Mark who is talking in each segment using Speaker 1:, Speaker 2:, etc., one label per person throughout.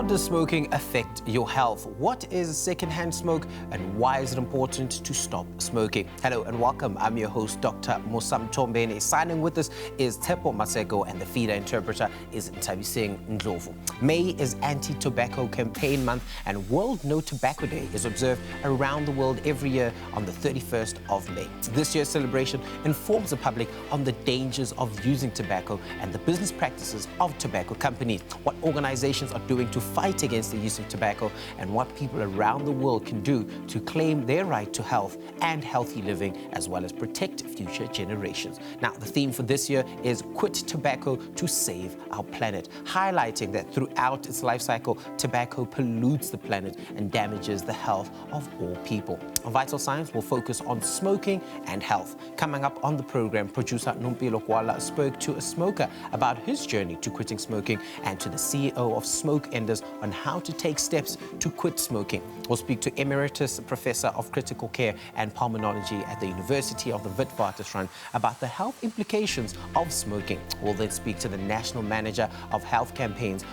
Speaker 1: How does smoking affect your health? What is secondhand smoke and why is it important to stop smoking? Hello and welcome. I'm your host, Dr. Mosam Tombene. Signing with us is Tepo Maseko and the feeder interpreter is Ntabiseng Ndlovu. May is Anti-Tobacco Campaign Month and World No Tobacco Day is observed around the world every year on the 31st of May. This year's celebration informs the public on the dangers of using tobacco and the business practices of tobacco companies, what organizations are doing to fight against the use of tobacco, and what people around the world can do to claim their right to health and healthy living, as well as protect future generations. Now, the theme for this year is Quit Tobacco to Save Our Planet, highlighting that throughout its life cycle, tobacco pollutes the planet and damages the health of all people. Vital Signs will focus on smoking and health. Coming up on the program, producer Numpilo Kwala spoke to a smoker about his journey to quitting smoking and to the CEO of Smoke Enders on how to take steps to quit smoking. We'll speak to Emeritus Professor of Critical Care and Pulmonology at the University of the Witwatersrand about the health implications of smoking. We'll then speak to the National Manager of Health Campaigns,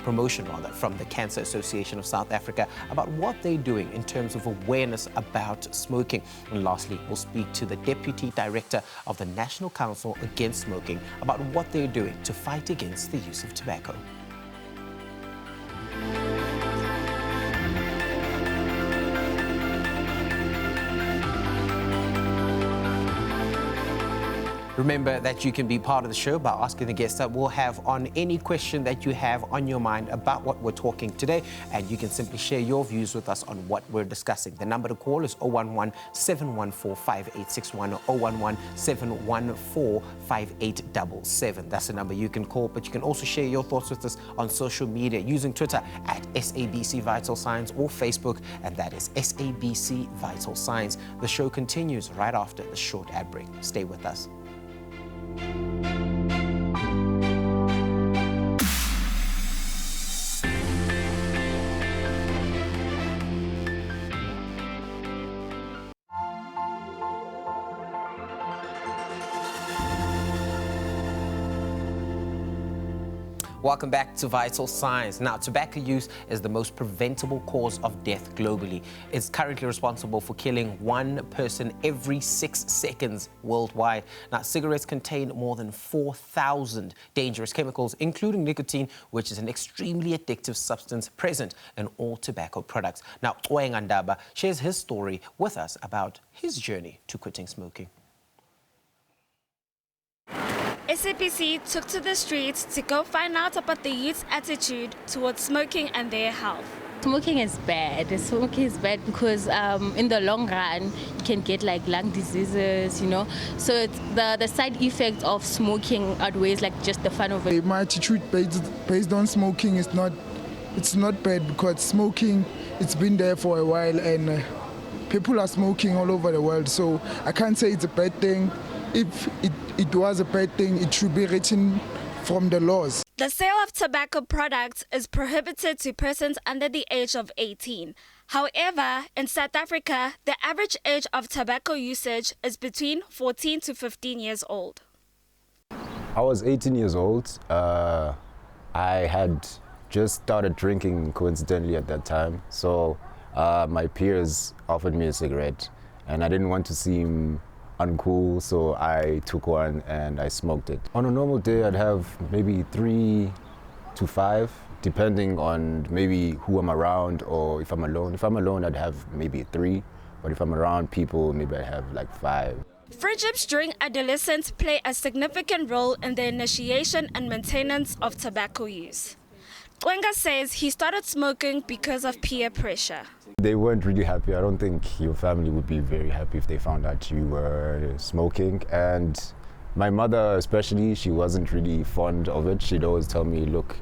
Speaker 1: Promotion from the Cancer Association of South Africa about what they're doing in terms of awareness about smoking. And lastly, we'll speak to the Deputy Director of the National Council Against Smoking about what they're doing to fight against the use of tobacco. Remember that you can be part of the show by asking the guests that we'll have on any question that you have on your mind about what we're talking today, and you can simply share your views with us on what we're discussing. The number to call is 011-714-5861 or 011-714-5877. That's the number you can call, but you can also share your thoughts with us on social media using Twitter at SABC Vital Signs or Facebook, and that is SABC Vital Signs. The show continues right after the short ad break. Stay with us. Welcome back to Vital Signs. Now, tobacco use is the most preventable cause of death globally. It's currently responsible for killing one person every 6 seconds worldwide. Now, cigarettes contain more than 4,000 dangerous chemicals, including nicotine, which is an extremely addictive substance present in all tobacco products. Now, Oeng Andaba shares his story with us about his journey to quitting smoking.
Speaker 2: SABC took to the streets to go find out about the youth's attitude towards smoking and their health.
Speaker 3: Smoking is bad. Smoking is bad because in the long run, you can get like lung diseases, you know. So it's the side effect of smoking outweighs like just the fun of it.
Speaker 4: My attitude based on smoking is not bad because smoking, it's been there for a while and people are smoking all over the world. So I can't say it's a bad thing. If it was a bad thing, it should be written from the laws.
Speaker 2: The sale of tobacco products is prohibited to persons under the age of 18. However, in South Africa, the average age of tobacco usage is between 14 to 15 years old.
Speaker 5: I was 18 years old. I had just started drinking coincidentally at that time. So my peers offered me a cigarette and I didn't want to seem uncool, so I took one and I smoked it. On a normal day, I'd have maybe 3 to 5, depending on maybe who I'm around or if I'm alone. If I'm alone, I'd have maybe 3, but if I'm around people, maybe I have like 5.
Speaker 2: Friendships during adolescence play a significant role in the initiation and maintenance of tobacco use. Wenga says he started smoking because of peer pressure.
Speaker 5: They weren't really happy. I don't think your family would be very happy if they found out you were smoking. And my mother especially, she wasn't really fond of it. She'd always tell me, look,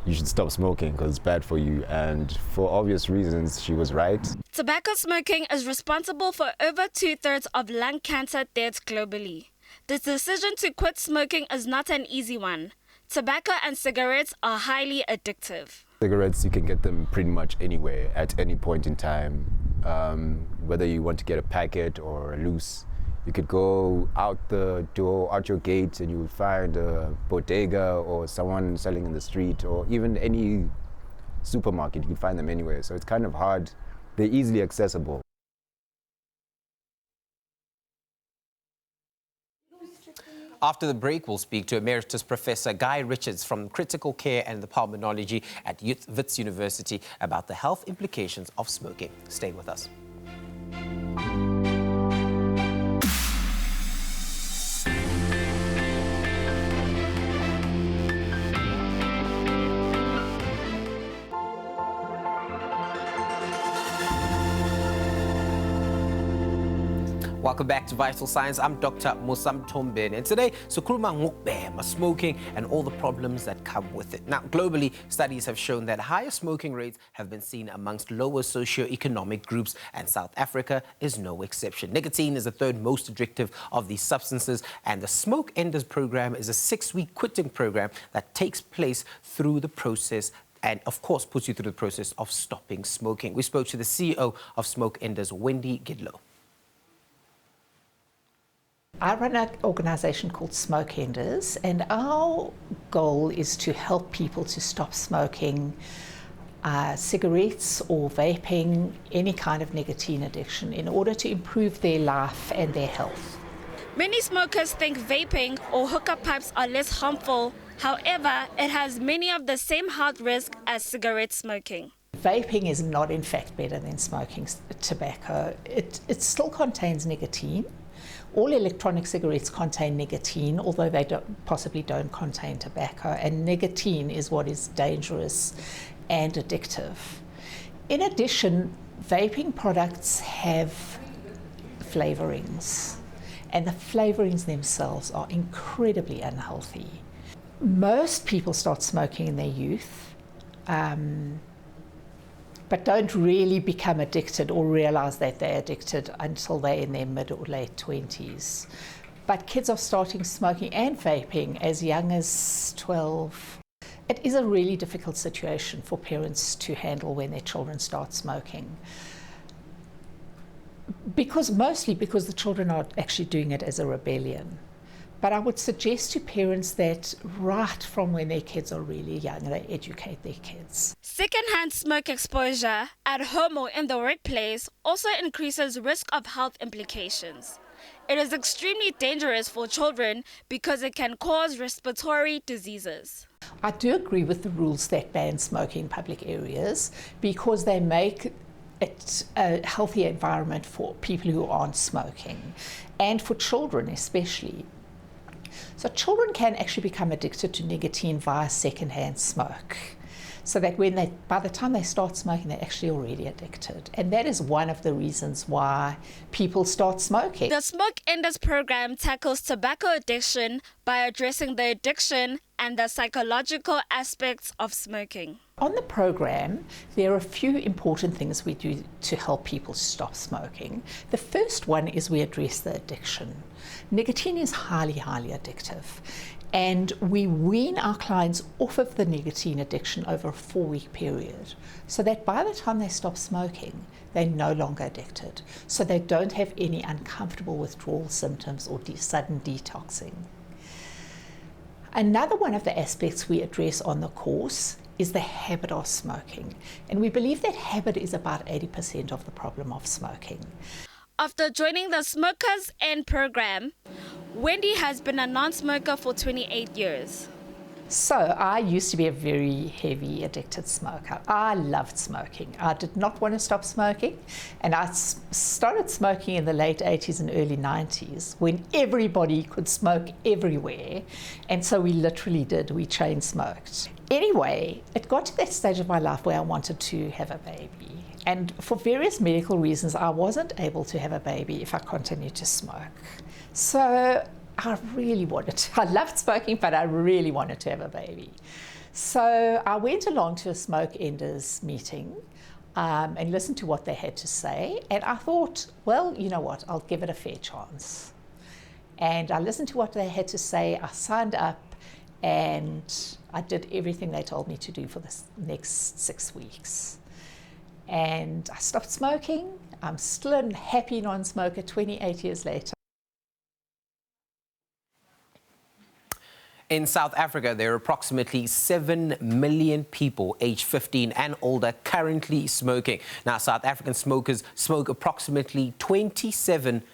Speaker 5: you should stop smoking because it's bad for you. And for obvious reasons, she was right.
Speaker 2: Tobacco smoking is responsible for over 2/3 of lung cancer deaths globally. The decision to quit smoking is not an easy one. Tobacco and cigarettes are highly addictive.
Speaker 5: Cigarettes, you can get them pretty much anywhere at any point in time. Whether you want to get a packet or a loose, you could go out the door, out your gate, and you would find a bodega or someone selling in the street, or even any supermarket. You can find them anywhere. So it's kind of hard. They're easily accessible.
Speaker 1: After the break, we'll speak to Emeritus Professor Guy Richards from Critical Care and the Pulmonology at Wits University about the health implications of smoking. Stay with us. Welcome back to Vital Science. I'm Dr. Mosam Tombeni, and today, Sukruma Ngukbema, smoking and all the problems that come with it. Now, globally, studies have shown that higher smoking rates have been seen amongst lower socio-economic groups, and South Africa is no exception. Nicotine is the third most addictive of these substances, and the Smoke Enders program is a 6-week quitting program that takes place through the process and, of course, puts you through the process of stopping smoking. We spoke to the CEO of Smoke Enders, Wendy Gidlow.
Speaker 6: I run an organisation called Smoke Enders, and our goal is to help people to stop smoking cigarettes or vaping, any kind of nicotine addiction, in order to improve their life and their health.
Speaker 2: Many smokers think vaping or hookah pipes are less harmful. However, it has many of the same health risks as cigarette smoking.
Speaker 6: Vaping is not, in fact, better than smoking tobacco. It still contains nicotine. All electronic cigarettes contain nicotine, although they possibly don't contain tobacco, and nicotine is what is dangerous and addictive. In addition, vaping products have flavorings, and the flavorings themselves are incredibly unhealthy. Most people start smoking in their youth, but don't really become addicted or realize that they're addicted until they're in their mid or late 20s. But kids are starting smoking and vaping as young as 12. It is a really difficult situation for parents to handle when their children start smoking. Mostly because the children are actually doing it as a rebellion. But I would suggest to parents that right from when their kids are really young, they educate their kids.
Speaker 2: Secondhand smoke exposure at home or in the workplace also increases risk of health implications. It is extremely dangerous for children because it can cause respiratory diseases.
Speaker 6: I do agree with the rules that ban smoking in public areas because they make it a healthier environment for people who aren't smoking and for children especially. So children can actually become addicted to nicotine via secondhand smoke. So that by the time they start smoking, they're actually already addicted. And that is one of the reasons why people start smoking.
Speaker 2: The Smoke Enders program tackles tobacco addiction by addressing the addiction and the psychological aspects of smoking.
Speaker 6: On the program, there are a few important things we do to help people stop smoking. The first one is we address the addiction. Nicotine is highly, highly addictive. And we wean our clients off of the nicotine addiction over a 4-week period so that by the time they stop smoking, they're no longer addicted. So they don't have any uncomfortable withdrawal symptoms or sudden detoxing. Another one of the aspects we address on the course is the habit of smoking. And we believe that habit is about 80% of the problem of smoking.
Speaker 2: After joining the Smokers End program, Wendy has been a non-smoker for 28 years.
Speaker 6: So I used to be a very heavy addicted smoker. I loved smoking. I did not want to stop smoking, and I started smoking in the late 80s and early 90s when everybody could smoke everywhere, and so we literally did. We chain smoked. Anyway, it got to that stage of my life where I wanted to have a baby, and for various medical reasons I wasn't able to have a baby if I continued to smoke. So I loved smoking, but I really wanted to have a baby. So I went along to a Smoke Enders meeting and listened to what they had to say. And I thought, well, you know what, I'll give it a fair chance. And I listened to what they had to say. I signed up and I did everything they told me to do for the next 6 weeks. And I stopped smoking. I'm still a happy non-smoker 28 years later.
Speaker 1: In South Africa, there are approximately 7 million people aged 15 and older currently smoking. Now, South African smokers smoke approximately 27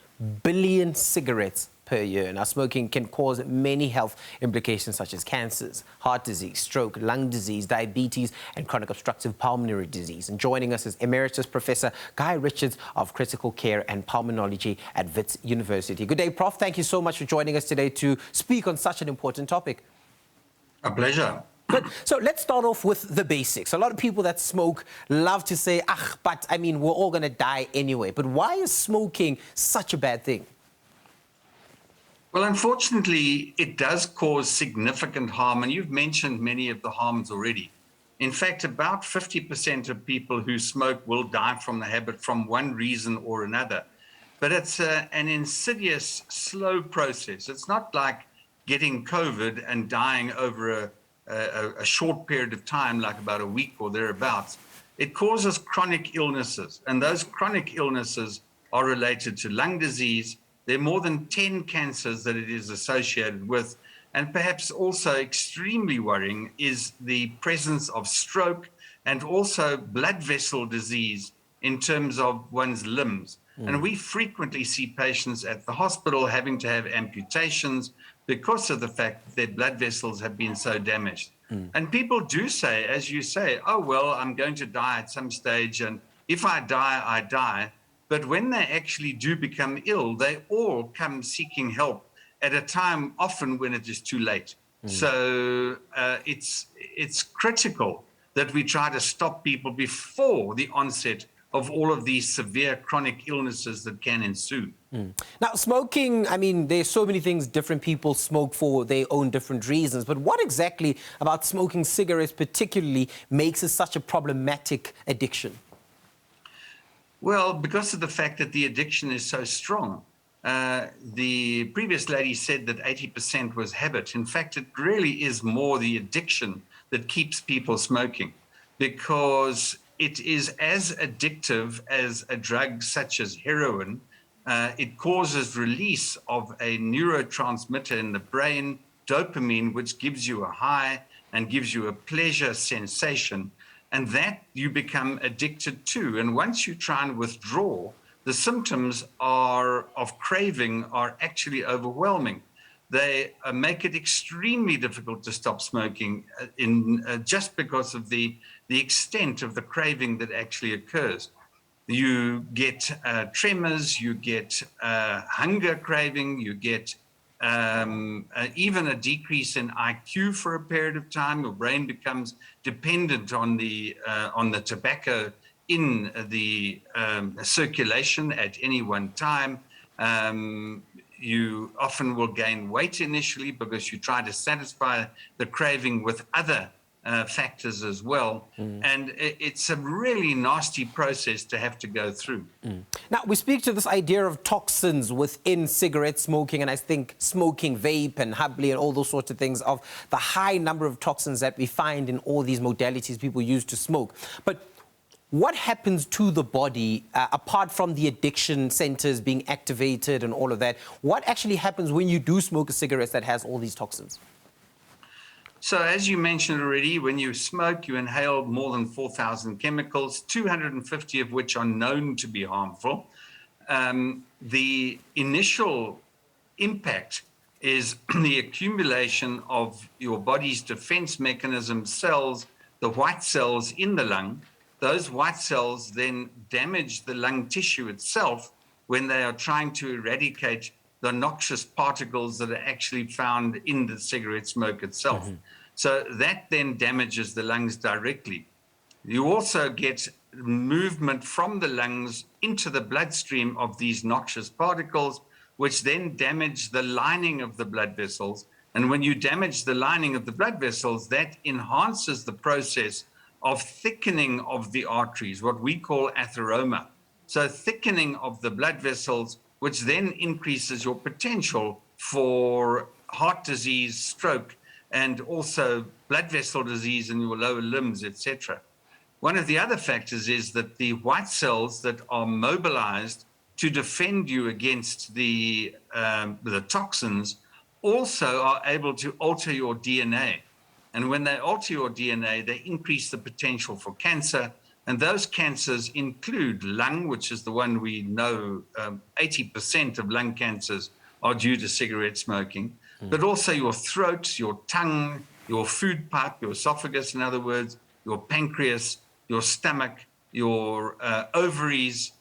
Speaker 1: billion cigarettes per year. Now, smoking can cause many health implications such as cancers, heart disease, stroke, lung disease, diabetes, and chronic obstructive pulmonary disease. And joining us is Emeritus Professor Guy Richards of Critical Care and Pulmonology at Wits University. Good day, Prof. Thank you so much for joining us today to speak on such an important topic.
Speaker 7: A pleasure.
Speaker 1: Good. So let's start off with the basics. A lot of people that smoke love to say, but I mean, we're all going to die anyway. But why is smoking such a bad thing?
Speaker 7: Well, unfortunately, it does cause significant harm, and you've mentioned many of the harms already. In fact, about 50% of people who smoke will die from the habit from one reason or another. But it's an insidious, slow process. It's not like getting COVID and dying over a short period of time, like about a week or thereabouts. It causes chronic illnesses, and those chronic illnesses are related to lung disease. There are more than 10 cancers that it is associated with. And perhaps also extremely worrying is the presence of stroke and also blood vessel disease in terms of one's limbs. And we frequently see patients at the hospital having to have amputations because of the fact that their blood vessels have been so damaged. And people do say, as you say, oh, well, I'm going to die at some stage, and if I die, I die. But when they actually do become ill, they all come seeking help at a time often when it is too late. So it's critical that we try to stop people before the onset of all of these severe chronic illnesses that can ensue.
Speaker 1: Now, smoking, I mean, there's so many things different people smoke for their own different reasons. But what exactly about smoking cigarettes particularly makes it such a problematic addiction?
Speaker 7: Well, because of the fact that the addiction is so strong. The previous lady said that 80% was habit. In fact, it really is more the addiction that keeps people smoking, because it is as addictive as a drug such as heroin. It causes release of a neurotransmitter in the brain, dopamine, which gives you a high and gives you a pleasure sensation. And that you become addicted to. And once you try and withdraw, the symptoms of craving are actually overwhelming. They make it extremely difficult to stop smoking just because of the extent of the craving that actually occurs. You get tremors, you get hunger craving, you get even a decrease in IQ for a period of time. Your brain becomes dependent on the tobacco in the circulation at any one time. You often will gain weight initially because you try to satisfy the craving with other factors as well. And it's a really nasty process to have to go through.
Speaker 1: Now, we speak to this idea of toxins within cigarette smoking, and I think smoking vape and hubbly and all those sorts of things, of the high number of toxins that we find in all these modalities people use to smoke. But what happens to the body, apart from the addiction centers being activated and all of that? What actually happens when you do smoke a cigarette that has all these toxins?
Speaker 7: So as you mentioned already, when you smoke, you inhale more than 4,000 chemicals, 250 of which are known to be harmful. The initial impact is the accumulation of your body's defense mechanism cells, the white cells in the lung. Those white cells then damage the lung tissue itself when they are trying to eradicate the noxious particles that are actually found in the cigarette smoke itself. So that then damages the lungs directly. You also get movement from the lungs into the bloodstream of these noxious particles, which then damage the lining of the blood vessels. And when you damage the lining of the blood vessels, that enhances the process of thickening of the arteries, what we call atheroma. So thickening of the blood vessels, which then increases your potential for heart disease, stroke, and also blood vessel disease in your lower limbs, etc. One of the other factors is that the white cells that are mobilized to defend you against the toxins also are able to alter your DNA. And when they alter your DNA, they increase the potential for cancer. And those cancers include lung, which is the one we know 80% of lung cancers are due to cigarette smoking, but also your throat, your tongue, your food pipe, your esophagus, in other words, your pancreas, your stomach, your ovaries,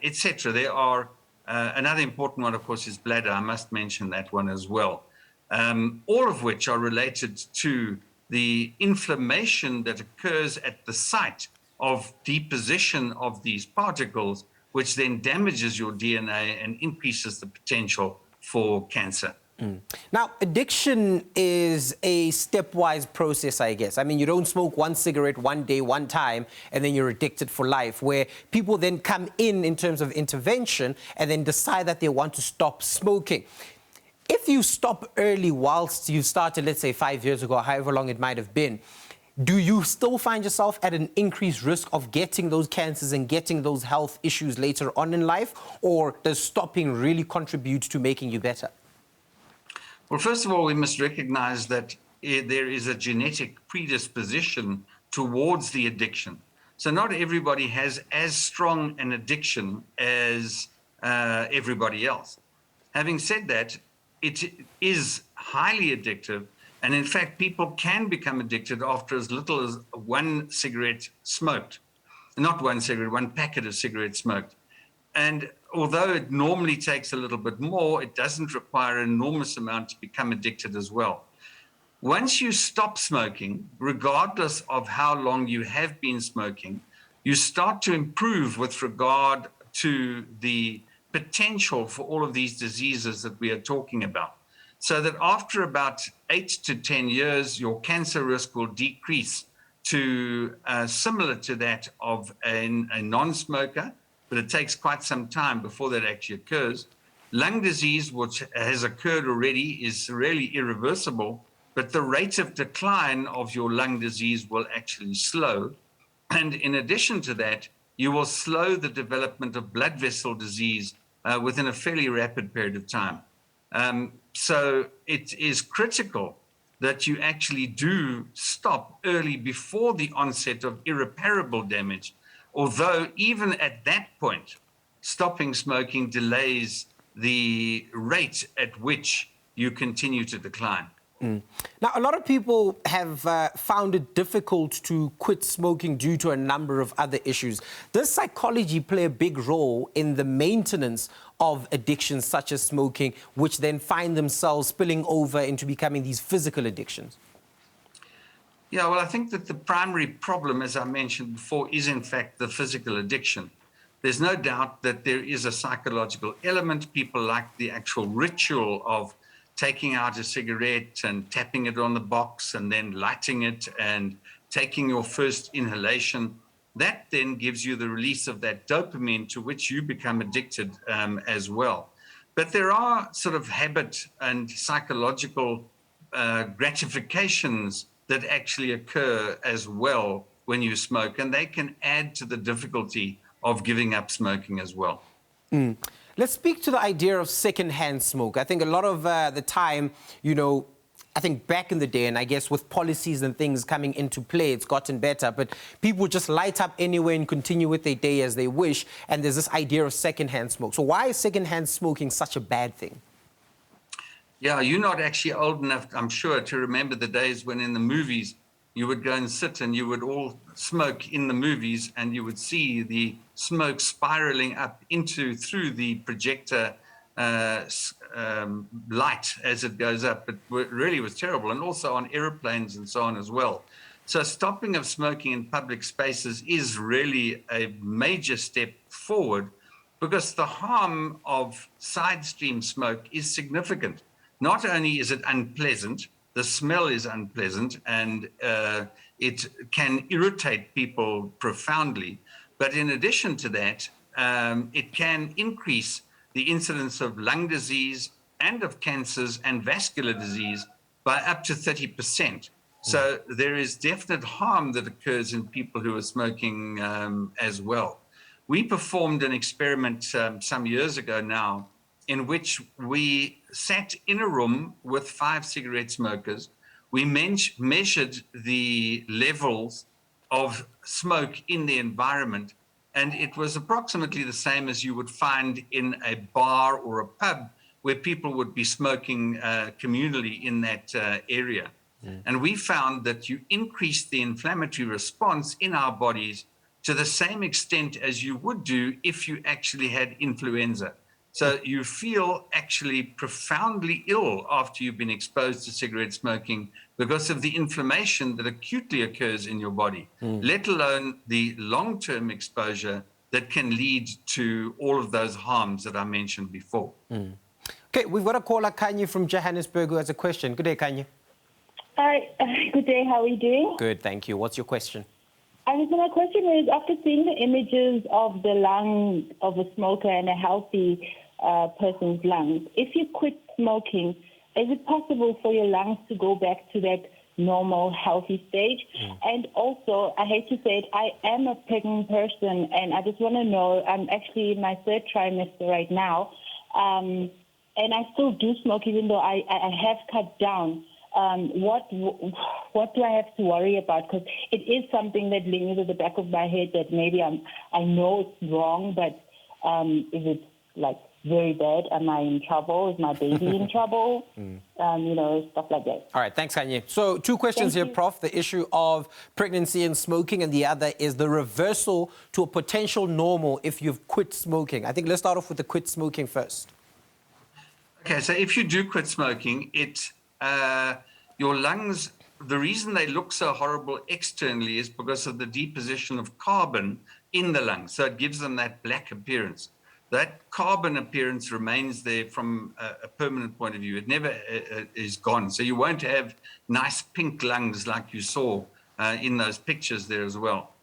Speaker 7: etc. There are another important one, of course, is bladder. I must mention that one as well. All of which are related to the inflammation that occurs at the site of deposition of these particles, which then damages your DNA and increases the potential for cancer.
Speaker 1: Now, addiction is a stepwise process, I guess. I mean, you don't smoke one cigarette one day, one time, and then you're addicted for life, where people then come in terms of intervention and then decide that they want to stop smoking. If you stop early whilst you started, let's say 5 years ago, however long it might have been, do you still find yourself at an increased risk of getting those cancers and getting those health issues later on in life? Or does stopping really contribute to making you better?
Speaker 7: Well, first of all, we must recognize that there is a genetic predisposition towards the addiction. So not everybody has as strong an addiction as everybody else. Having said that, it is highly addictive. And in fact, people can become addicted after as little as one cigarette smoked. Not one cigarette, one packet of cigarettes smoked. And although it normally takes a little bit more, it doesn't require an enormous amount to become addicted as well. Once you stop smoking, regardless of how long you have been smoking, you start to improve with regard to the potential for all of these diseases that we are talking about. So that after about 8 to 10 years, your cancer risk will decrease to similar to that of a non-smoker, but it takes quite some time before that actually occurs. Lung disease, which has occurred already, is really irreversible, but the rate of decline of your lung disease will actually slow. And in addition to that, you will slow the development of blood vessel disease within a fairly rapid period of time. So it is critical that you actually do stop early before the onset of irreparable damage. Although even at that point, stopping smoking delays the rate at which you continue to decline.
Speaker 1: Now, a lot of people have found it difficult to quit smoking due to a number of other issues. Does psychology play a big role in the maintenance of addictions such as smoking, which then find themselves spilling over into becoming these physical addictions?
Speaker 7: Yeah, well, I think that the primary problem, as I mentioned before, is in fact the physical addiction. There's no doubt that there is a psychological element. People like the actual ritual of taking out a cigarette and tapping it on the box and then lighting it and taking your first inhalation. That then gives you the release of that dopamine to which you become addicted as well. But there are sort of habit and psychological gratifications that actually occur as well when you smoke, and they can add to the difficulty of giving up smoking as well.
Speaker 1: Let's speak to the idea of secondhand smoke. I think a lot of the time, you know, I think back in the day, and I guess with policies and things coming into play, it's gotten better, but people just light up anywhere and continue with their day as they wish, and there's this idea of secondhand smoke. So why is secondhand smoking such a bad thing?
Speaker 7: Yeah, you're not actually old enough, I'm sure, to remember the days when in the movies you would go and sit and you would all smoke in the movies and you would see the smoke spiraling up through the projector light as it goes up. It really was terrible, and also on airplanes and so on as well. So stopping of smoking in public spaces is really a major step forward, because the harm of side stream smoke is significant. Not only is it unpleasant, the smell is unpleasant, and it can irritate people profoundly. But in addition to that, it can increase the incidence of lung disease and of cancers and vascular disease by up to 30%. So there is definite harm that occurs in people who are smoking as well. We performed an experiment some years ago now in which we sat in a room with 5 cigarette smokers. We measured the levels of smoke in the environment, and it was approximately the same as you would find in a bar or a pub where people would be smoking communally in that area. And we found that you increase the inflammatory response in our bodies to the same extent as you would do if you actually had influenza. So you feel actually profoundly ill after you've been exposed to cigarette smoking because of the inflammation that acutely occurs in your body, let alone the long-term exposure that can lead to all of those harms that I mentioned before.
Speaker 1: Okay, we've got a caller, Kanye from Johannesburg, who has a question. Good day, Kanye.
Speaker 8: Hi, good day. How are you doing?
Speaker 1: Good, thank you. What's your question?
Speaker 8: So my question is, after seeing the images of the lung of a smoker and a healthy person's lungs, if you quit smoking, is it possible for your lungs to go back to that normal, healthy stage? And also, I hate to say it, I am a pregnant person, and I just want to know, I'm actually in my 3rd trimester right now, and I still do smoke, even though I have cut down. What do I have to worry about? Because it is something that lingers at the back of my head that maybe I know it's wrong, but is it like very bad? Am I in trouble? Is my baby in trouble? Stuff like that.
Speaker 1: All right, thanks, Kanye. So 2 questions here, Prof. The issue of pregnancy and smoking, and the other is the reversal to a potential normal if you've quit smoking. I think let's start off with the quit smoking first.
Speaker 7: Okay, so if you do quit smoking, your lungs, the reason they look so horrible externally is because of the deposition of carbon in the lungs. So it gives them that black appearance. That carbon appearance remains there from a permanent point of view. It never is gone. So you won't have nice pink lungs like you saw in those pictures there as well.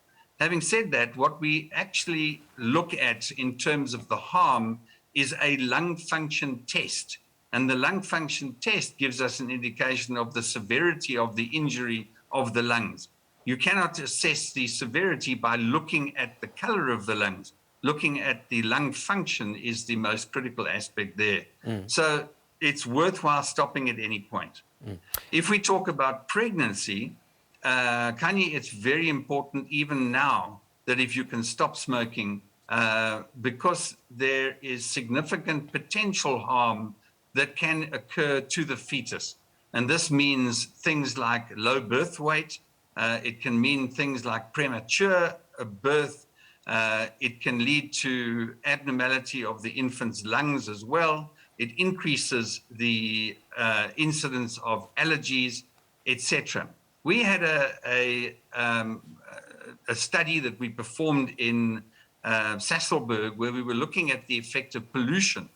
Speaker 7: Having said that, what we actually look at in terms of the harm is a lung function test. And the lung function test gives us an indication of the severity of the injury of the lungs. You cannot assess the severity by looking at the color of the lungs. Looking at the lung function is the most critical aspect there. So it's worthwhile stopping at any point. If we talk about pregnancy, Kanye, it's very important even now that if you can stop smoking, because there is significant potential harm that can occur to the fetus. And this means things like low birth weight. It can mean things like premature birth. It can lead to abnormality of the infant's lungs as well. It increases the incidence of allergies, etc. We had a study that we performed in Sasolburg where we were looking at the effect of pollution.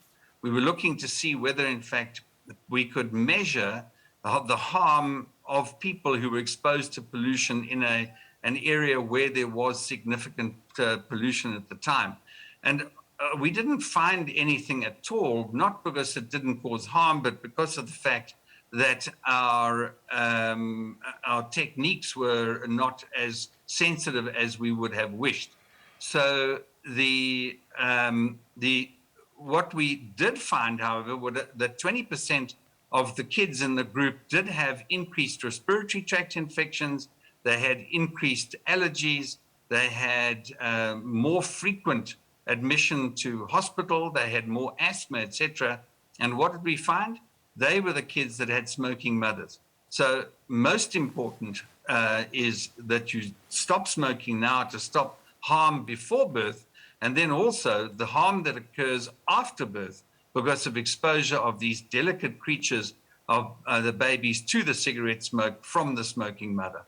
Speaker 7: We were looking to see whether, in fact, we could measure the harm of people who were exposed to pollution in an area where there was significant pollution at the time. And we didn't find anything at all, not because it didn't cause harm, but because of the fact that our techniques were not as sensitive as we would have wished. So what we did find, however, was that 20% of the kids in the group did have increased respiratory tract infections. They had increased allergies. They had more frequent admission to hospital. They had more asthma, etc. And what did we find? They were the kids that had smoking mothers. So most important is that you stop smoking now to stop harm before birth, and then also the harm that occurs after birth because of exposure of these delicate creatures of the babies to the cigarette smoke from the smoking mother.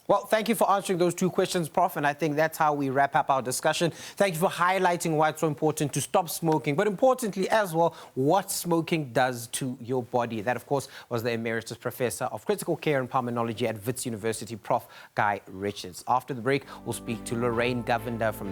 Speaker 1: Well, thank you for answering those 2 questions, Prof. And I think that's how we wrap up our discussion. Thank you for highlighting why it's so important to stop smoking, but importantly as well, what smoking does to your body. That, of course, was the Emeritus Professor of Critical Care and Pulmonology at Wits University, Prof. Guy Richards. After the break, we'll speak to Lorraine Gavin from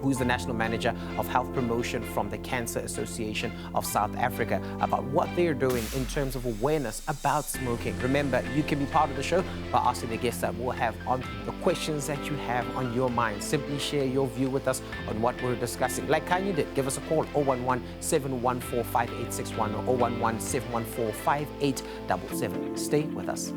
Speaker 1: who's the National Manager of Health Promotion from the Cancer Association of South Africa, about what they're doing in terms of awareness about smoking. Remember, you can be part of the show by asking the guests that more have on the questions that you have on your mind. Simply share your view with us on what we're discussing. Like Kanye did, give us a call, 011-714-5861 or 011-714-5877. Stay with us.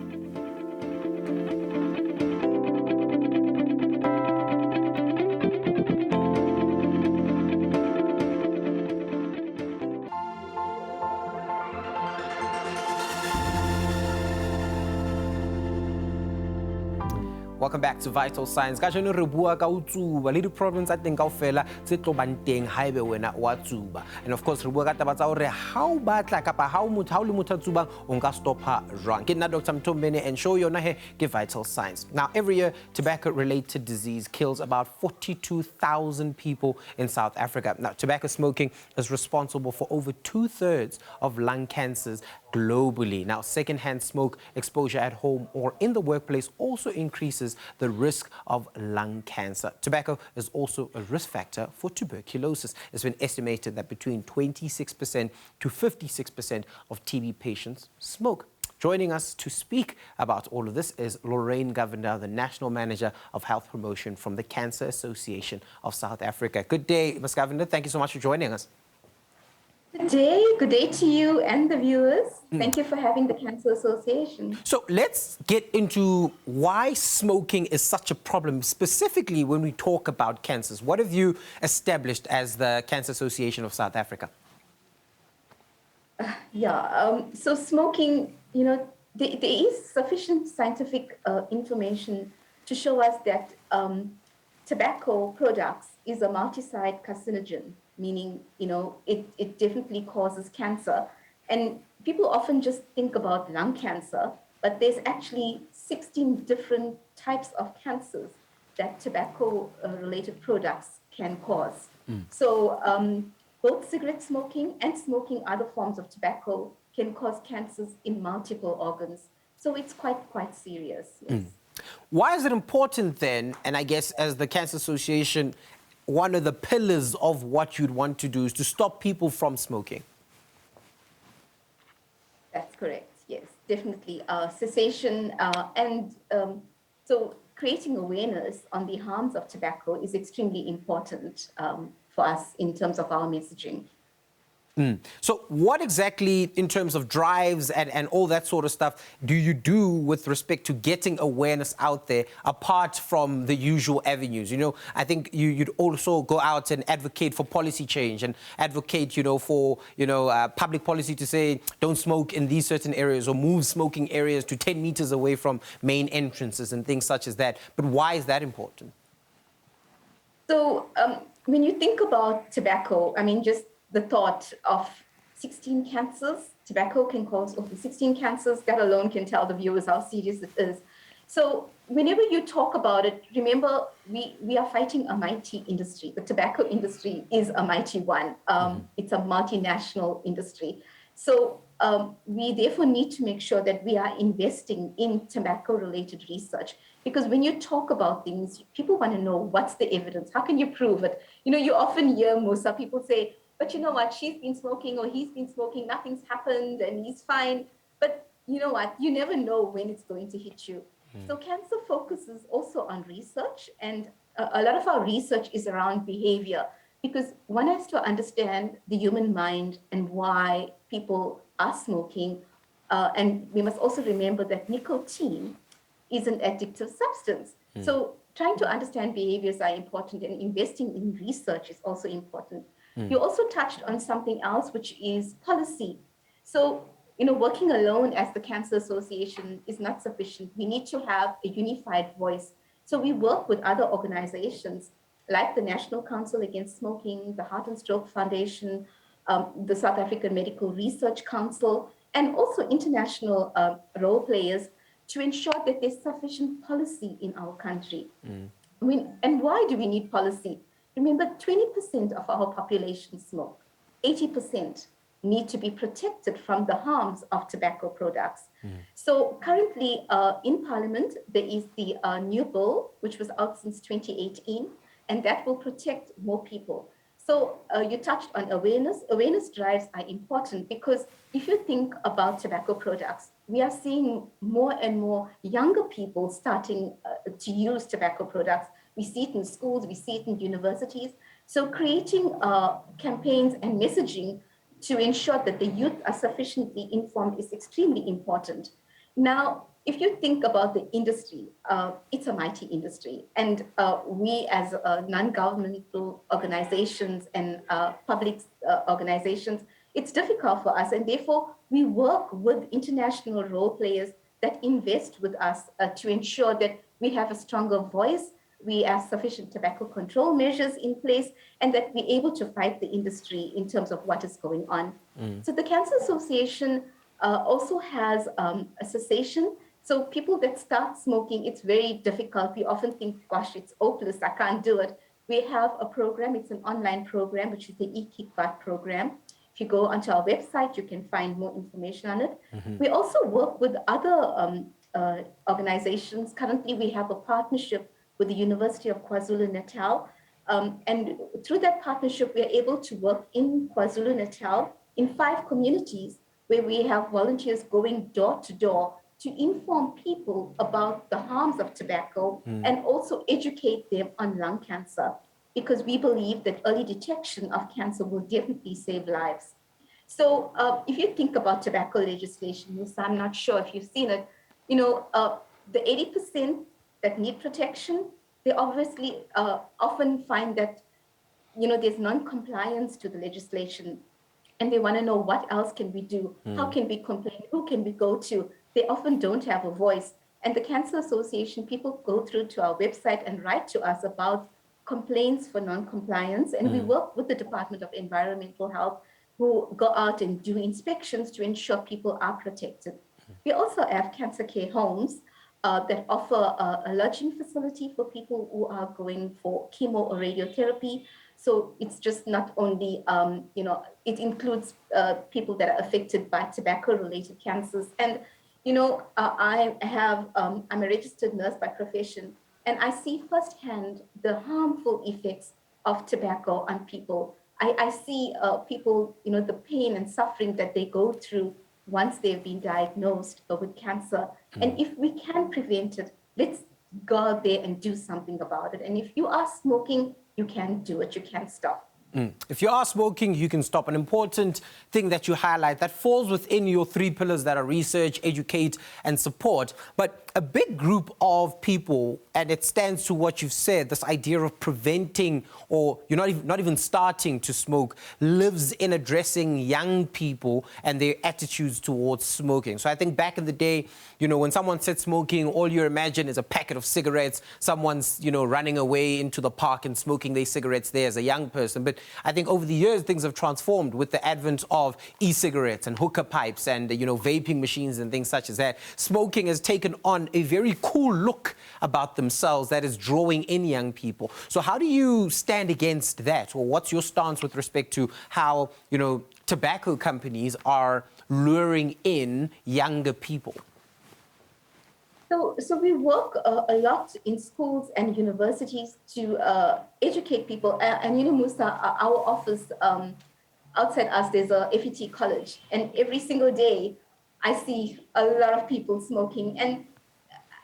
Speaker 1: Welcome back to Vital Signs. Ka jeno re bua ka utsuba le di problems tsa teng kaofela tse tlo bang teng ha ebe wena wa tsuba. And of course re bua ka taba tsa hore ha o batla kapa ha o le motho a tsubang o nka stopha jwang. Ke nna Dr. Mtombeni and show yona he ke Vital Signs. Now every year tobacco related disease kills about 42,000 people in South Africa. Now tobacco smoking is responsible for over 2/3 of lung cancers globally. Now, secondhand smoke exposure at home or in the workplace also increases the risk of lung cancer. Tobacco is also a risk factor for tuberculosis. It's been estimated that between 26% to 56% of TB patients smoke. Joining us to speak about all of this is Lorraine Gavin, the National Manager of Health Promotion from the Cancer Association of South Africa. Good day, Ms. Gavin. Thank you so much for joining us.
Speaker 9: Good day to you and the viewers. Thank you for having the Cancer Association.
Speaker 1: So let's get into why smoking is such a problem, specifically when we talk about cancers. What have you established as the Cancer Association of South Africa?
Speaker 9: So smoking, there is sufficient scientific information to show us that tobacco products is a multi-site carcinogen, meaning, it definitely causes cancer. And people often just think about lung cancer, but there's actually 16 different types of cancers that tobacco-related products can cause. So both cigarette smoking and smoking other forms of tobacco can cause cancers in multiple organs. So it's quite serious, yes.
Speaker 1: Why is it important then, and I guess as the Cancer Association, one of the pillars of what you'd want to do is to stop people from smoking?
Speaker 9: That's correct, yes, definitely. Cessation so creating awareness on the harms of tobacco is extremely important for us in terms of our messaging.
Speaker 1: So what exactly, in terms of drives and all that sort of stuff, do you do with respect to getting awareness out there, apart from the usual avenues? I think you'd also go out and advocate for policy change and advocate, for, public policy to say, don't smoke in these certain areas or move smoking areas to 10 meters away from main entrances and things such as that. But why is that important?
Speaker 9: So when you think about tobacco, just the thought of 16 cancers, tobacco can cause over 16 cancers. That alone can tell the viewers how serious it is. So whenever you talk about it, remember, we are fighting a mighty industry. The tobacco industry is a mighty one. It's a multinational industry. So we therefore need to make sure that we are investing in tobacco-related research. Because when you talk about things, people want to know what's the evidence. How can you prove it? You often hear Musa people say, but you know what, she's been smoking or he's been smoking, nothing's happened and he's fine. But you know what, you never know when it's going to hit you. So cancer focuses also on research, and a lot of our research is around behavior, because one has to understand the human mind and why people are smoking. And we must also remember that nicotine is an addictive substance. So trying to understand behaviors are important, and investing in research is also important. You also touched on something else, which is policy. So, working alone as the Cancer Association is not sufficient. We need to have a unified voice. So we work with other organizations like the National Council Against Smoking, the Heart and Stroke Foundation, the South African Medical Research Council, and also international role players to ensure that there's sufficient policy in our country. And why do we need policy? Remember, 20% of our population smoke. 80% need to be protected from the harms of tobacco products. So currently in Parliament, there is the new bill, which was out since 2018, and that will protect more people. So you touched on awareness. Awareness drives are important because if you think about tobacco products, we are seeing more and more younger people starting to use tobacco products. We see it in schools, we see it in universities. So creating campaigns and messaging to ensure that the youth are sufficiently informed is extremely important. Now, if you think about the industry, it's a mighty industry. And we as non-governmental organizations and public organizations, it's difficult for us. And therefore, we work with international role players that invest with us to ensure that we have a stronger voice, we have sufficient tobacco control measures in place, and that we're able to fight the industry in terms of what is going on. So the Cancer Association also has a cessation. So people that start smoking, it's very difficult. We often think, gosh, it's hopeless, I can't do it. We have a program, it's an online program, which is the e-kickback program. If you go onto our website, you can find more information on it. We also work with other organizations. Currently, we have a partnership with the University of KwaZulu-Natal. And through that partnership, we are able to work in KwaZulu-Natal in 5 communities where we have volunteers going door to door to inform people about the harms of tobacco and also educate them on lung cancer, because we believe that early detection of cancer will definitely save lives. So if you think about tobacco legislation, Musa, I'm not sure if you've seen it, the 80% that need protection, they obviously often find that, there's non-compliance to the legislation, and they want to know what else can we do? How can we complain? Who can we go to? They often don't have a voice. And the Cancer Association, people go through to our website and write to us about complaints for non-compliance. And we work with the Department of Environmental Health, who go out and do inspections to ensure people are protected. We also have cancer care homes that offer a lodging facility for people who are going for chemo or radiotherapy. So it's just not only, it includes people that are affected by tobacco-related cancers. And, I'm a registered nurse by profession, and I see firsthand the harmful effects of tobacco on people. I see people, the pain and suffering that they go through once they've been diagnosed with cancer. And if we can prevent it, let's go out there and do something about it. And if you are smoking, you can do it, you can stop.
Speaker 1: If you are smoking, you can stop. An important thing that you highlight that falls within your 3 pillars that are research, educate, and support. But a big group of people, and it stands to what you've said, this idea of preventing, or you're not even starting to smoke, lives in addressing young people and their attitudes towards smoking. So I think back in the day, when someone said smoking, all you imagine is a packet of cigarettes, someone's, running away into the park and smoking their cigarettes there as a young person. But I think over the years, things have transformed with the advent of e-cigarettes and hookah pipes and, vaping machines and things such as that. Smoking has taken on a very cool look about themselves that is drawing in young people. So how do you stand against that? Or what's your stance with respect to how, tobacco companies are luring in younger people?
Speaker 9: So we work a lot in schools and universities to educate people. And Musa, our office, outside us, there's a FET college. And every single day, I see a lot of people smoking. And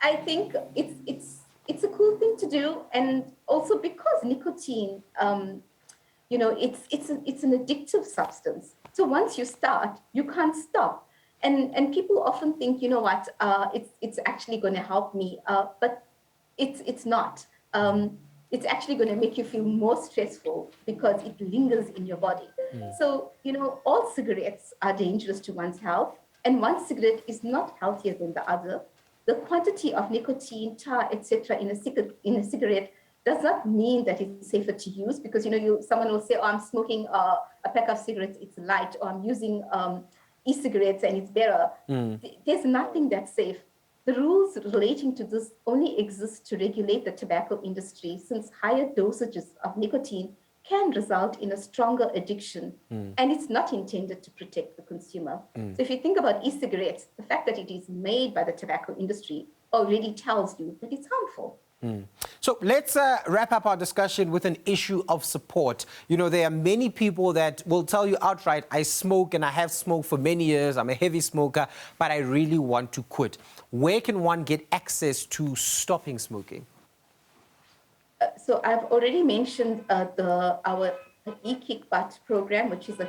Speaker 9: I think it's a cool thing to do. And also because nicotine, it's an addictive substance. So once you start, you can't stop. And people often think, it's actually going to help me, but it's not. It's actually going to make you feel more stressful because it lingers in your body. So, all cigarettes are dangerous to one's health, and one cigarette is not healthier than the other. The quantity of nicotine, tar, etc. in a cigarette does not mean that it's safer to use, because someone will say, oh, I'm smoking a pack of cigarettes, it's light, or I'm using e-cigarettes and it's better. There's nothing that's safe. The rules relating to this only exist to regulate the tobacco industry, since higher dosages of nicotine can result in a stronger addiction, and it's not intended to protect the consumer. So if you think about e-cigarettes, the fact that it is made by the tobacco industry already tells you that it's harmful.
Speaker 1: So let's wrap up our discussion with an issue of support. You know, there are many people that will tell you outright, I smoke and I have smoked for many years, I'm a heavy smoker, but I really want to quit. Where can one get access to stopping smoking?
Speaker 9: So I've already mentioned our e-kick butt program, which is an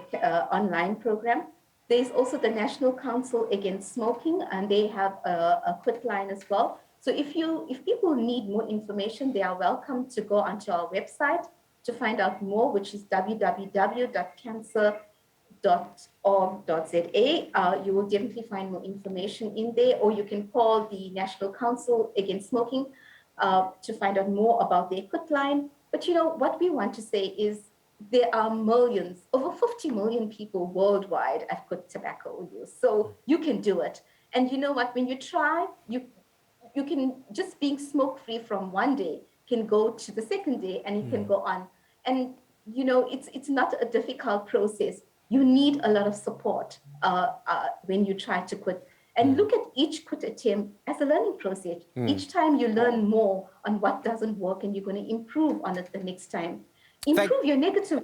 Speaker 9: online program. There's also the National Council Against Smoking, and they have a quit line as well. So if people need more information, they are welcome to go onto our website to find out more, which is www.cancer.org.za. You will definitely find more information in there, or you can call the National Council Against Smoking to find out more about their quit line. But you know, what we want to say is there are millions, over 50 million people worldwide have quit tobacco use. So you can do it. And you know what, when you try, you can, just being smoke-free from one day can go to the second day, and it can go on. And you know, it's not a difficult process. You need a lot of support when you try to quit. And look at each quit attempt as a learning process. Each time you learn more on what doesn't work, and you're going to improve on it the next time. Improve your negative,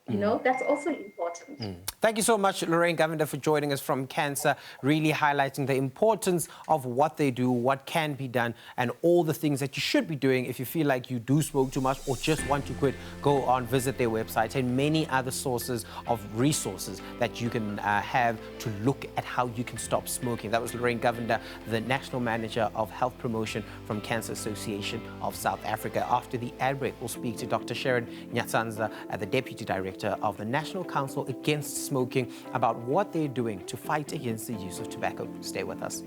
Speaker 9: you know, that's also important.
Speaker 1: Thank you so much, Lorraine Gavin, for joining us from Cancer, really highlighting the importance of what they do, what can be done, and all the things that you should be doing if you feel like you do smoke too much or just want to quit. Go on, visit their website and many other sources of resources that you can have to look at how you can stop smoking. That was Lorraine Gavin, the National Manager of Health Promotion from Cancer Association of South Africa. After the ad break, we'll speak to Dr. Sharon Nyatsanza, the Deputy Director of the National Council Against Smoking, about what they're doing to fight against the use of tobacco. Stay with us.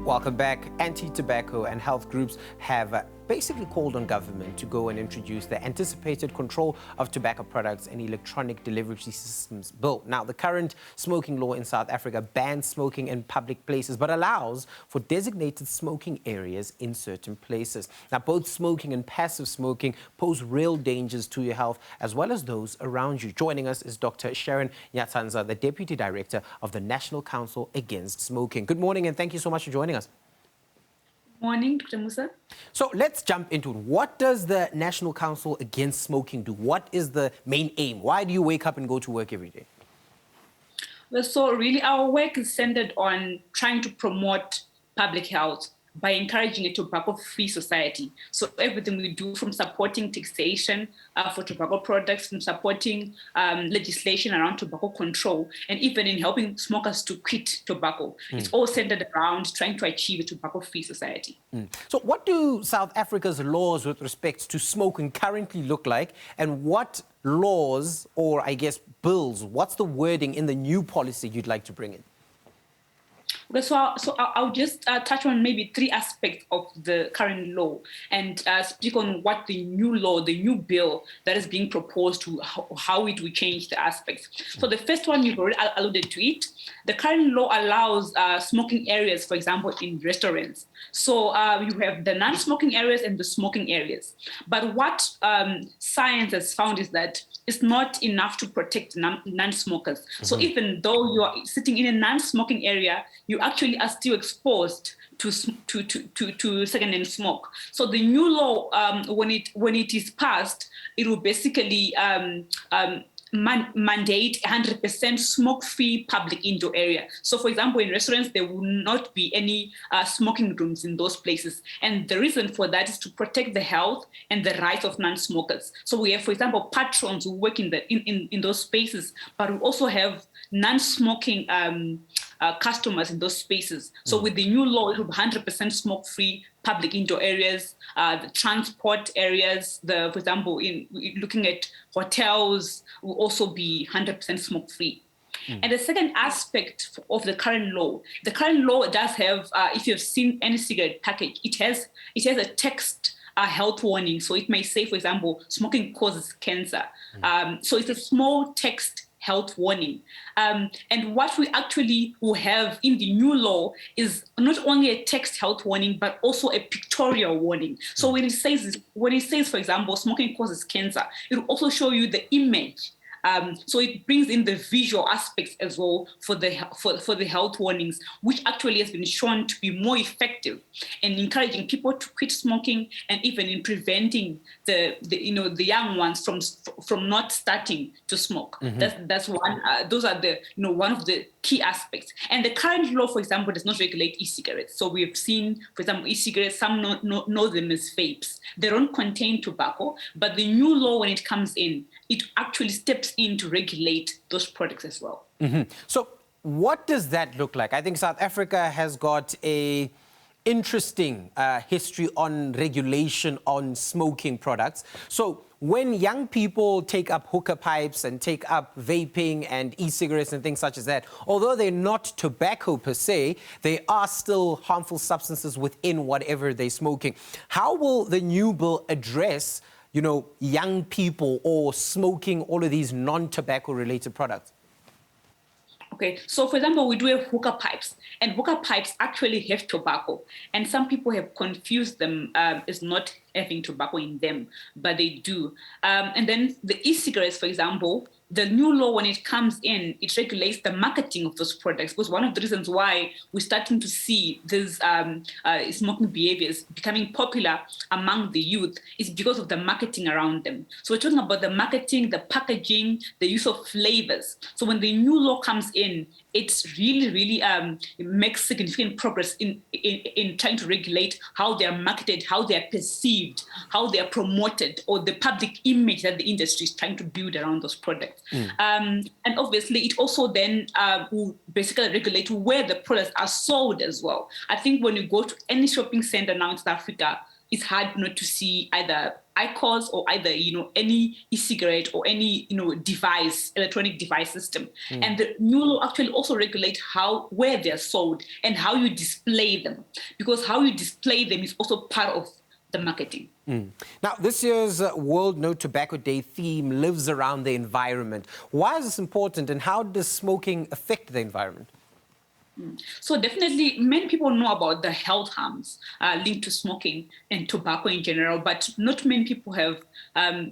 Speaker 1: Welcome back. Anti-tobacco and health groups have basically called on government to go and introduce the anticipated control of tobacco products and electronic delivery systems bill. Now, the current smoking law in South Africa bans smoking in public places, but allows for designated smoking areas in certain places. Now, both smoking and passive smoking pose real dangers to your health as well as those around you. Joining us is Dr. Sharon Nyatsanza, the Deputy Director of the National Council Against Smoking. Good morning, and thank you so much for joining us.
Speaker 10: Morning, Dr. Musa.
Speaker 1: So let's jump into it. What does the National Council Against Smoking do? What is the main aim? Why do you wake up and go to work every day?
Speaker 10: Well, so really our work is centered on trying to promote public health by encouraging a tobacco-free society. So everything we do, from supporting taxation for tobacco products, from supporting legislation around tobacco control, and even in helping smokers to quit tobacco, it's all centered around trying to achieve a tobacco-free society.
Speaker 1: So what do South Africa's laws with respect to smoking currently look like, and what laws, or I guess bills, what's the wording in the new policy you'd like to bring in?
Speaker 10: Okay, so I'll just touch on maybe three aspects of the current law and speak on what the new law, the new bill that is being proposed, to how it will change the aspects. So the first one, you've already alluded to it. The current law allows smoking areas, for example, in restaurants. So you have the non-smoking areas and the smoking areas. But what science has found is that it's not enough to protect non-smokers. So even though you are sitting in a non-smoking area, you actually are still exposed to secondhand smoke. So the new law, when it is passed, it will basically mandate 100% smoke-free public indoor area. So, for example, in restaurants, there will not be any smoking rooms in those places. And the reason for that is to protect the health and the rights of non-smokers. So we have, for example, patrons who work in those spaces, but we also have non-smoking customers in those spaces. So with the new law, it will be 100% smoke-free public indoor areas, the transport areas, for example, in looking at hotels, will also be 100% smoke-free. And the second aspect of the current law does have, if you've seen any cigarette package, it has a text health warning. So it may say, for example, smoking causes cancer. So it's a small text health warning. And what we actually will have in the new law is not only a text health warning, but also a pictorial warning. So when it says, for example, smoking causes cancer, it will also show you the image. So it brings in the visual aspects as well for the health warnings, which actually has been shown to be more effective in encouraging people to quit smoking, and even in preventing the young ones from not starting to smoke. Mm-hmm. That's one. Those are the one of the key aspects. And the current law, for example, does not regulate e-cigarettes. So we've seen, for example, e-cigarettes. Some know them as vapes. They don't contain tobacco, but the new law, when it comes in, it actually steps in to regulate those products as well.
Speaker 1: Mm-hmm. So what does that look like? I think South Africa has got a interesting history on regulation on smoking products. So when young people take up hookah pipes and take up vaping and e-cigarettes and things such as that, although they're not tobacco per se, they are still harmful substances within whatever they're smoking. How will the new bill address young people or smoking all of these non-tobacco related products?
Speaker 10: Okay, so for example, we do have hookah pipes, and hookah pipes actually have tobacco, and some people have confused them as not having tobacco in them, but they do. And then the e-cigarettes, for example, the new law, when it comes in, it regulates the marketing of those products, because one of the reasons why we're starting to see these smoking behaviors becoming popular among the youth is because of the marketing around them. So we're talking about the marketing, the packaging, the use of flavors. So when the new law comes in, it's really makes significant progress in trying to regulate how they are marketed, how they are perceived, how they are promoted, or the public image that the industry is trying to build around those products. And obviously, it also then will basically regulate where the products are sold as well. I think when you go to any shopping center now in South Africa, it's hard not to see either IQOS or either any e-cigarette or any device, electronic device system. And the new law actually also regulates where they're sold and how you display them, because how you display them is also part of the marketing.
Speaker 1: Now, this year's World No Tobacco Day theme lives around the environment. Why is this important, and how does smoking affect the environment?
Speaker 10: So definitely, many people know about the health harms linked to smoking and tobacco in general, but not many people have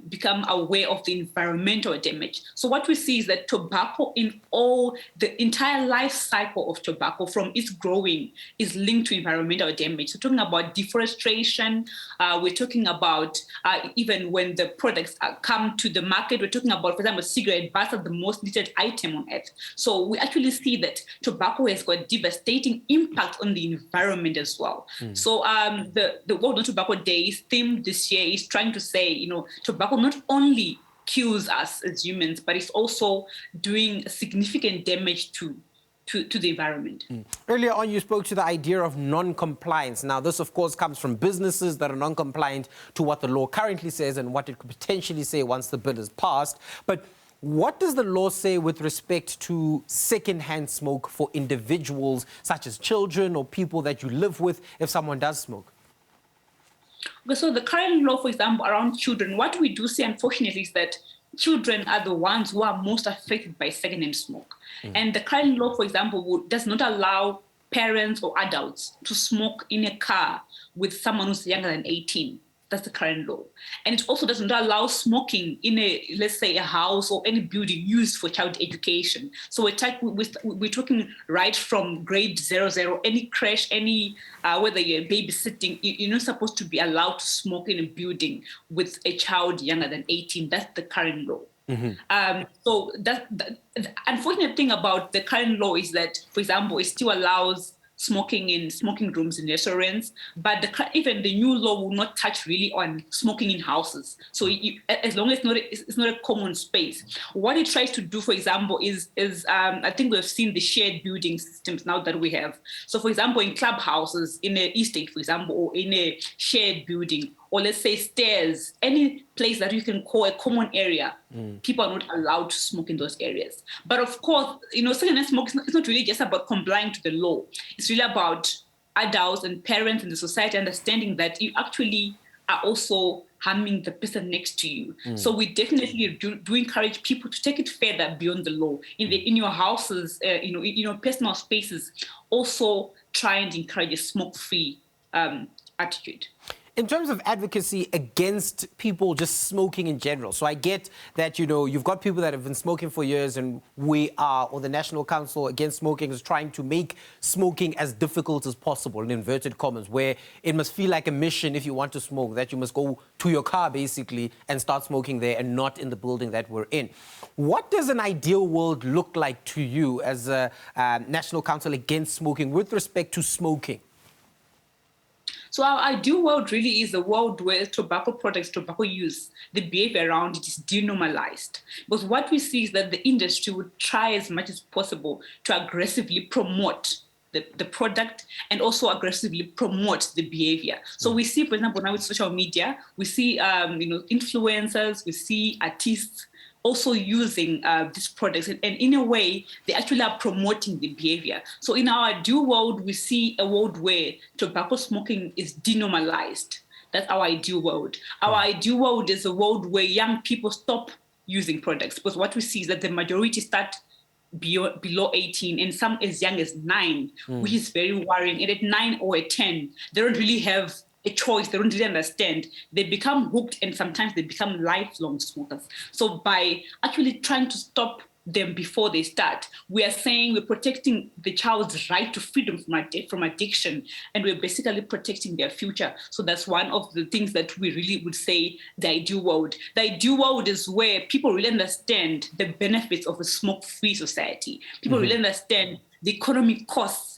Speaker 10: become aware of the environmental damage. So what we see is that tobacco, in the entire life cycle of tobacco, from its growing, is linked to environmental damage. So talking about deforestation, we're talking about even when the products come to the market, we're talking about, for example, cigarette butts are the most needed item on earth. So we actually see that tobacco has got devastating impact on the environment as well. So the World No Tobacco Day's theme this year is trying to say, tobacco not only kills us as humans, but it's also doing significant damage to the environment.
Speaker 1: Earlier on, you spoke to the idea of non-compliance. Now, this, of course, comes from businesses that are non-compliant to what the law currently says and what it could potentially say once the bill is passed. But what does the law say with respect to secondhand smoke for individuals such as children or people that you live with if someone does smoke?
Speaker 10: Okay, so the current law, for example, around children, what we do see, unfortunately, is that children are the ones who are most affected by secondhand smoke. And the current law, for example, does not allow parents or adults to smoke in a car with someone who's younger than 18. That's the current law. And it also doesn't allow smoking in let's say, a house or any building used for child education. So we're talking right from grade 00, any creche, whether you're babysitting, you're not supposed to be allowed to smoke in a building with a child younger than 18. That's the current law. So the unfortunate thing about the current law is that, for example, it still allows smoking in smoking rooms in restaurants, but even the new law will not touch really on smoking in houses. So as long as it's not a common space. What it tries to do, for example, is I think we've seen the shared building systems now that we have. So for example, in clubhouses, in an estate, for example, or in a shared building, or let's say stairs, any place that you can call a common area, people are not allowed to smoke in those areas. But of course, secondhand smoke is not really just about complying to the law. It's really about adults and parents in the society understanding that you actually are also harming the person next to you. So we definitely do encourage people to take it further beyond the law. In your houses, in your personal spaces, also try and encourage a smoke-free attitude.
Speaker 1: In terms of advocacy against people just smoking in general, so I get that, you've got people that have been smoking for years, and the National Council Against Smoking is trying to make smoking as difficult as possible, in inverted commas, where it must feel like a mission if you want to smoke, that you must go to your car, basically, and start smoking there and not in the building that we're in. What does an ideal world look like to you as a National Council Against Smoking with respect to smoking?
Speaker 10: So our ideal world really is a world where tobacco products, tobacco use, the behavior around it is denormalized. Because what we see is that the industry would try as much as possible to aggressively promote the product and also aggressively promote the behavior. So we see, for example, now with social media, we see influencers, we see artists also using these products, and in a way, they actually are promoting the behavior. So in our ideal world, we see a world where tobacco smoking is denormalized. That's our ideal world. Our ideal world is a world where young people stop using products, because what we see is that the majority start below 18 and some as young as 9, which is very worrying. And at 9 or at 10, they don't really have a choice, they don't really understand. They become hooked and sometimes they become lifelong smokers. So by actually trying to stop them before they start, we are saying we're protecting the child's right to freedom from addiction, and we're basically protecting their future. So that's one of the things that we really would say the ideal world. The ideal world is where people really understand the benefits of a smoke-free society. People really understand the economic costs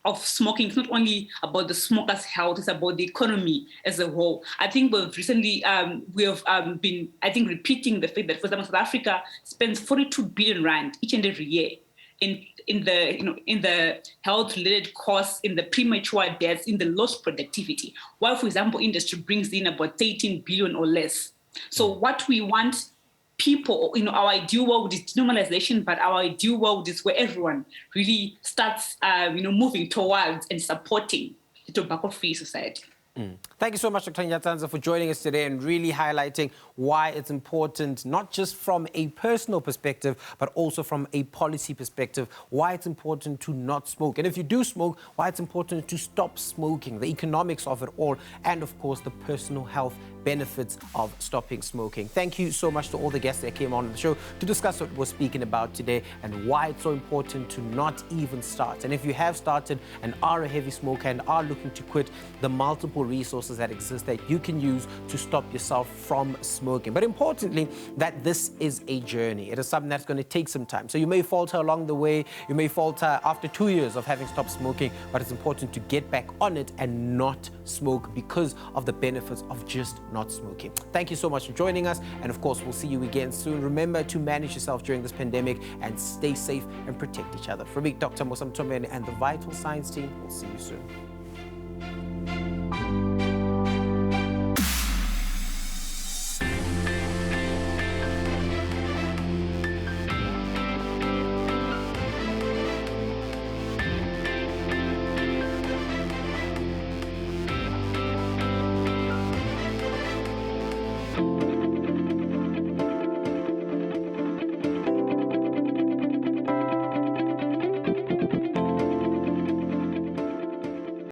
Speaker 10: of smoking. It's not only about the smoker's health, it's about the economy as a whole. I think we've recently, been repeating the fact that, for example, South Africa spends 42 billion rand each and every year in the health-related costs, in the premature deaths, in the lost productivity, while, for example, industry brings in about 13 billion or less. So what we want people, our ideal world is denormalization, but our ideal world is where everyone really starts, moving towards and supporting the tobacco-free society.
Speaker 1: Thank you so much, Dr. Nyatanza, for joining us today and really highlighting why it's important, not just from a personal perspective, but also from a policy perspective, why it's important to not smoke. And if you do smoke, why it's important to stop smoking, the economics of it all, and of course, the personal health benefits of stopping smoking. Thank you so much to all the guests that came on the show to discuss what we're speaking about today and why it's so important to not even start. And if you have started and are a heavy smoker and are looking to quit, the multiple resources that exist that you can use to stop yourself from smoking. But importantly, that this is a journey. It is something that's going to take some time. So you may falter along the way, you may falter after 2 years of having stopped smoking, but it's important to get back on it and not smoke because of the benefits of just not smoking. Thank you so much for joining us, and of course, we'll see you again soon. Remember to manage yourself during this pandemic and stay safe and protect each other. From me, Dr. Mosamtombeni and the Vital Signs team, we'll see you soon.